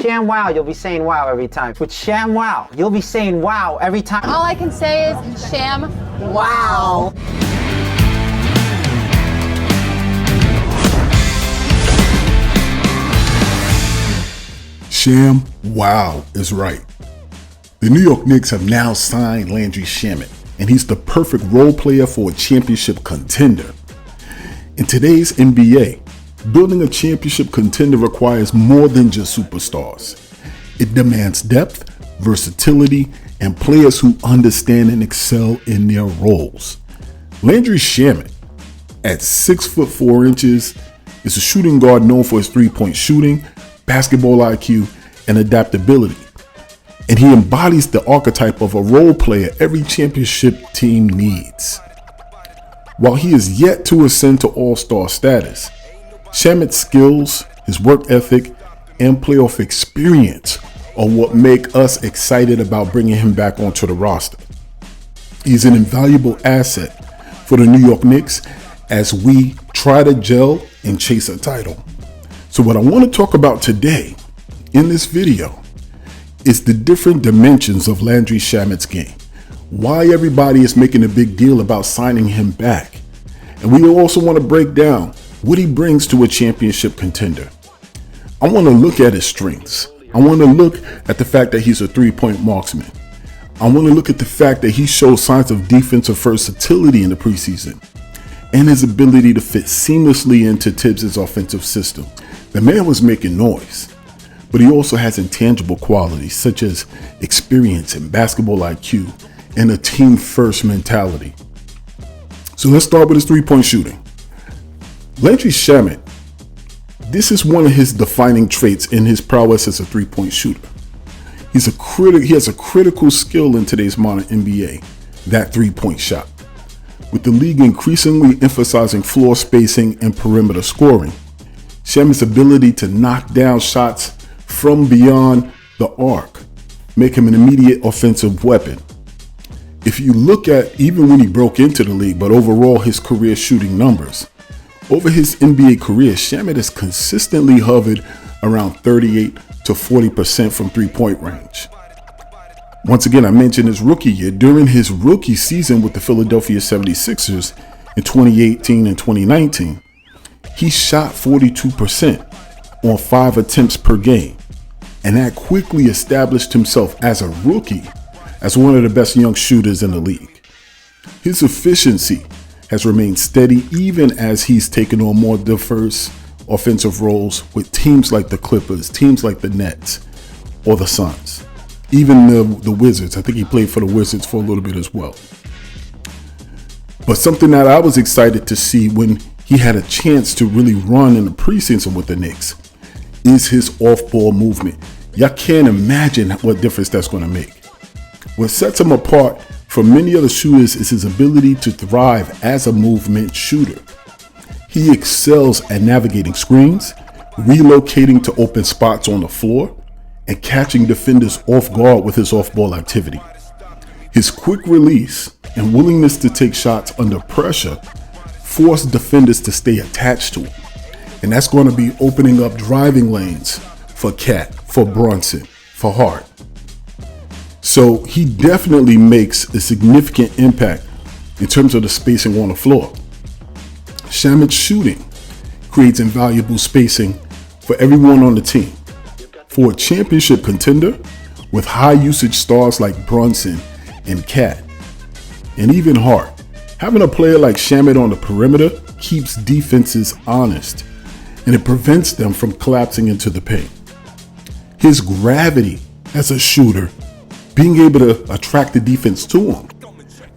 Sham wow, you'll be saying wow every time. With Sham wow, you'll be saying wow every time. All I can say is Sham wow. Sham wow is right. The New York Knicks have now signed Landry Shamet, and he's the perfect role player for a championship contender. In today's NBA, building a championship contender requires more than just superstars. It demands depth, versatility, and players who understand and excel in their roles. Landry Shamet, at 6'4", is a shooting guard known for his three-point shooting, basketball IQ, and adaptability. And he embodies the archetype of a role player every championship team needs. While he is yet to ascend to all-star status, Shamet's skills, his work ethic, and playoff experience are what make us excited about bringing him back onto the roster. He's an invaluable asset for the New York Knicks as we try to gel and chase a title. So what I want to talk about today in this video is the different dimensions of Landry Shamet's game, why everybody is making a big deal about signing him back. And we also want to break down what he brings to a championship contender. I want to look at his strengths. I want to look at the fact that he's a three-point marksman. I want to look at the fact that he shows signs of defensive versatility in the preseason and his ability to fit seamlessly into Tibbs' offensive system. The man was making noise. But he also has intangible qualities such as experience and basketball IQ and a team-first mentality. So let's start with his three-point shooting. Landry Shamet, this is one of his defining traits in his prowess as a three-point shooter. He has a critical skill in today's modern NBA, that three-point shot. With the league increasingly emphasizing floor spacing and perimeter scoring, Shamet's ability to knock down shots from beyond the arc make him an immediate offensive weapon. If you look at even when he broke into the league, but overall his career shooting numbers, over his NBA career, Shamet has consistently hovered around 38 to 40% from three-point range. Once again, I mentioned his rookie year. During his rookie season with the Philadelphia 76ers in 2018 and 2019, he shot 42% on 5 attempts per game. And that quickly established himself as a rookie as one of the best young shooters in the league. His efficiency has remained steady even as he's taken on more diverse offensive roles with teams like the Clippers, teams like the Nets, or the Suns. Even the Wizards. I think he played for the Wizards for a little bit as well. But something that I was excited to see when he had a chance to really run in the preseason with the Knicks is his off-ball movement. Y'all can't imagine what difference that's going to make. What sets him apart from many other shooters is his ability to thrive as a movement shooter. He excels at navigating screens, relocating to open spots on the floor, and catching defenders off guard with his off-ball activity. His quick release and willingness to take shots under pressure force defenders to stay attached to him. And that's going to be opening up driving lanes for Cat, for Brunson, for Hart. So he definitely makes a significant impact in terms of the spacing on the floor. Shamet's shooting creates invaluable spacing for everyone on the team. For a championship contender with high usage stars like Brunson and Cat, and even Hart, having a player like Shamet on the perimeter keeps defenses honest, and it prevents them from collapsing into the paint. His gravity as a shooter, being able to attract the defense to him,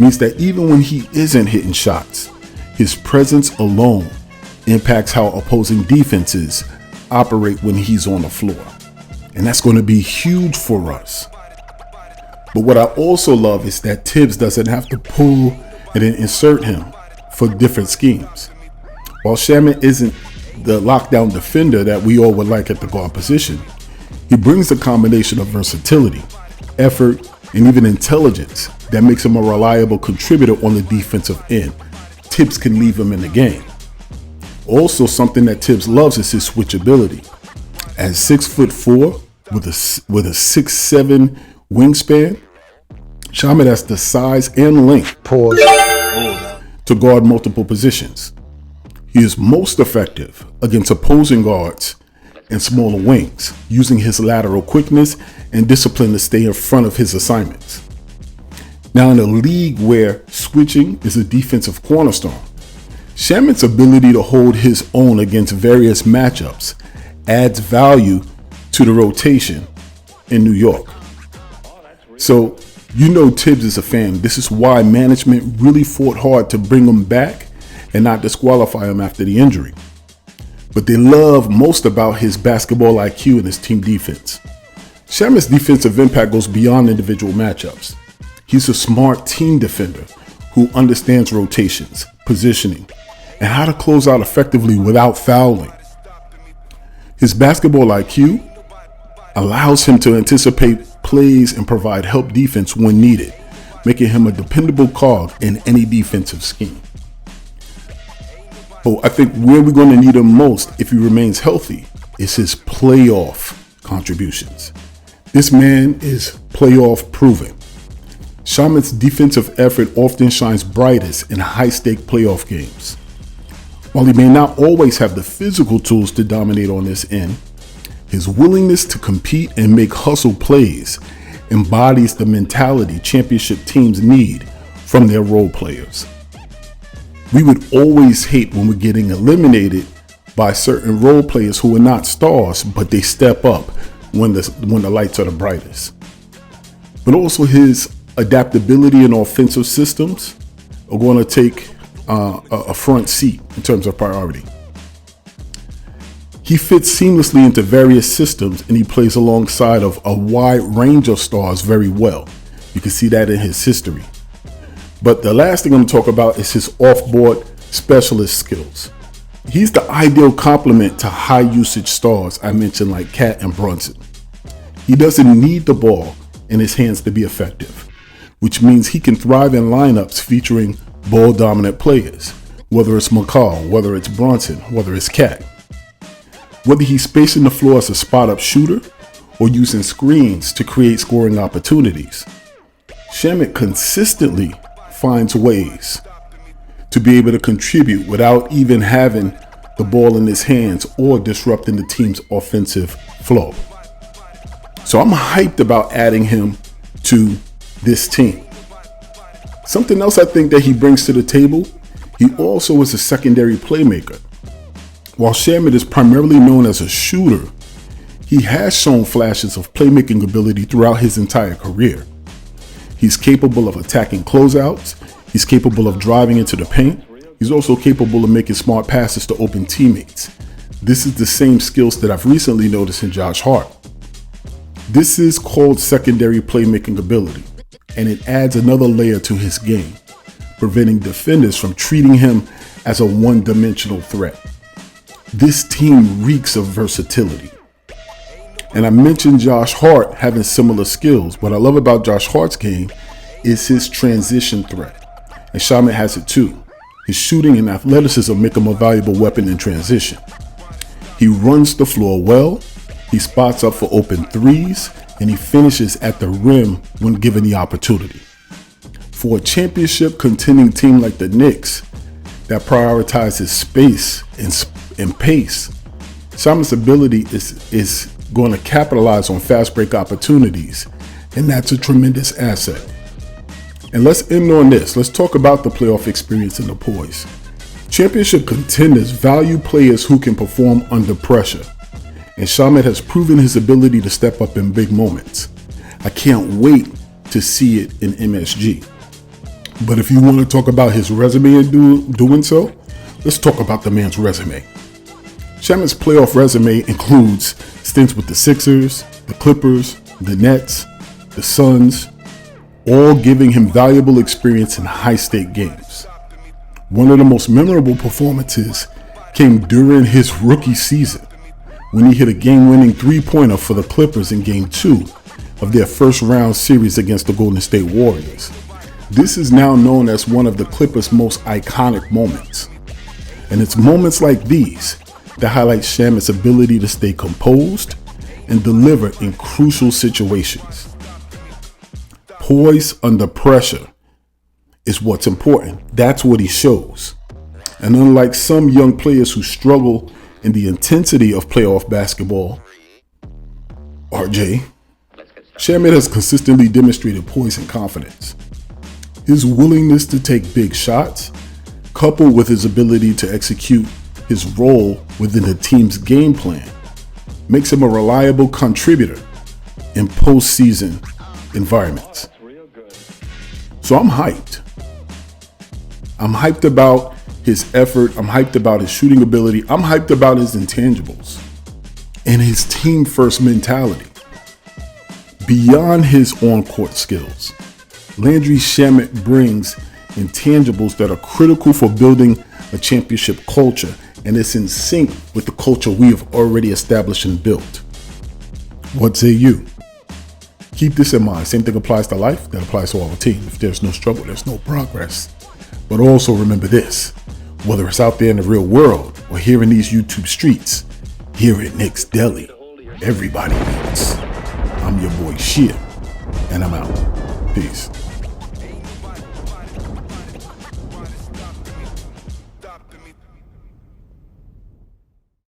means that even when he isn't hitting shots, his presence alone impacts how opposing defenses operate when he's on the floor. And that's going to be huge for us. But what I also love is that Tibbs doesn't have to pull and then insert him for different schemes. While Shamet isn't the lockdown defender that we all would like at the guard position, he brings a combination of versatility, effort, and even intelligence that makes him a reliable contributor on the defensive end. Tibbs can leave him in the game. Also, something that Tibbs loves is his switchability. At 6'4", with a 6'7" wingspan. Shamet has the size and length to guard multiple positions. He is most effective against opposing guards and smaller wings, using his lateral quickness and discipline to stay in front of his assignments. Now, in a league where switching is a defensive cornerstone, Shamet's ability to hold his own against various matchups adds value to the rotation in New York. So, you know Tibbs is a fan. This is why management really fought hard to bring him back and not disqualify him after the injury. But they love most about his basketball IQ and his team defense. Shamet's defensive impact goes beyond individual matchups. He's a smart team defender who understands rotations, positioning, and how to close out effectively without fouling. His basketball IQ allows him to anticipate plays and provide help defense when needed, making him a dependable cog in any defensive scheme. But I think where we're going to need him most if he remains healthy is his playoff contributions. This man is playoff proven. Shamet's defensive effort often shines brightest in high-stake playoff games. While he may not always have the physical tools to dominate on this end, his willingness to compete and make hustle plays embodies the mentality championship teams need from their role players. We would always hate when we're getting eliminated by certain role players who are not stars, but they step up when the lights are the brightest. But also his adaptability in offensive systems are going to take a front seat in terms of priority. He fits seamlessly into various systems and he plays alongside of a wide range of stars very well. You can see that in his history. But the last thing I'm going to talk about is his off-board specialist skills. He's the ideal complement to high usage stars I mentioned like Cat and Brunson. He doesn't need the ball in his hands to be effective, which means he can thrive in lineups featuring ball dominant players, whether it's McCall, whether it's Brunson, whether it's Cat. Whether he's spacing the floor as a spot-up shooter or using screens to create scoring opportunities, Shamet consistently finds ways to be able to contribute without even having the ball in his hands or disrupting the team's offensive flow. So I'm hyped about adding him to this team. Something else I think that he brings to the table, he also is a secondary playmaker. While Shamet is primarily known as a shooter, he has shown flashes of playmaking ability throughout his entire career. He's capable of attacking closeouts. He's capable of driving into the paint. He's also capable of making smart passes to open teammates. This is the same skills that I've recently noticed in Josh Hart. This is called secondary playmaking ability, and it adds another layer to his game, preventing defenders from treating him as a one-dimensional threat. This team reeks of versatility. And I mentioned Josh Hart having similar skills. What I love about Josh Hart's game is his transition threat. And Shamet has it too. His shooting and athleticism make him a valuable weapon in transition. He runs the floor well, he spots up for open threes, and he finishes at the rim when given the opportunity. For a championship contending team like the Knicks that prioritizes space and pace, Shamet's ability is going to capitalize on fast break opportunities, and that's a tremendous asset. And let's end on this. Let's talk about the playoff experience and the poise. Championship contenders value players who can perform under pressure, and Shamet has proven his ability to step up in big moments. I can't wait to see it in MSG. But if you want to talk about his resume in doing so, let's talk about the man's resume. Shamet's playoff resume includes stints with the Sixers, the Clippers, the Nets, the Suns, all giving him valuable experience in high-stake games. One of the most memorable performances came during his rookie season when he hit a game-winning three-pointer for the Clippers in Game 2 of their first-round series against the Golden State Warriors. This is now known as one of the Clippers' most iconic moments. And it's moments like these that highlight Shamet's ability to stay composed and deliver in crucial situations. Poise under pressure is what's important. That's what he shows. And unlike some young players who struggle in the intensity of playoff basketball, RJ, Shamet has consistently demonstrated poise and confidence. His willingness to take big shots, coupled with his ability to execute his role within the team's game plan, makes him a reliable contributor in postseason environments. So I'm hyped. I'm hyped about his effort. I'm hyped about his shooting ability. I'm hyped about his intangibles and his team-first mentality. Beyond his on-court skills, Landry Shamet brings intangibles that are critical for building a championship culture, and it's in sync with the culture we have already established and built. What say you? Keep this in mind. Same thing applies to life, that applies to our team. If there's no struggle, there's no progress. But also remember this, whether it's out there in the real world or here in these YouTube streets, here at Knicks Deli, everybody wins. I'm your boy Sham, and I'm out. Peace.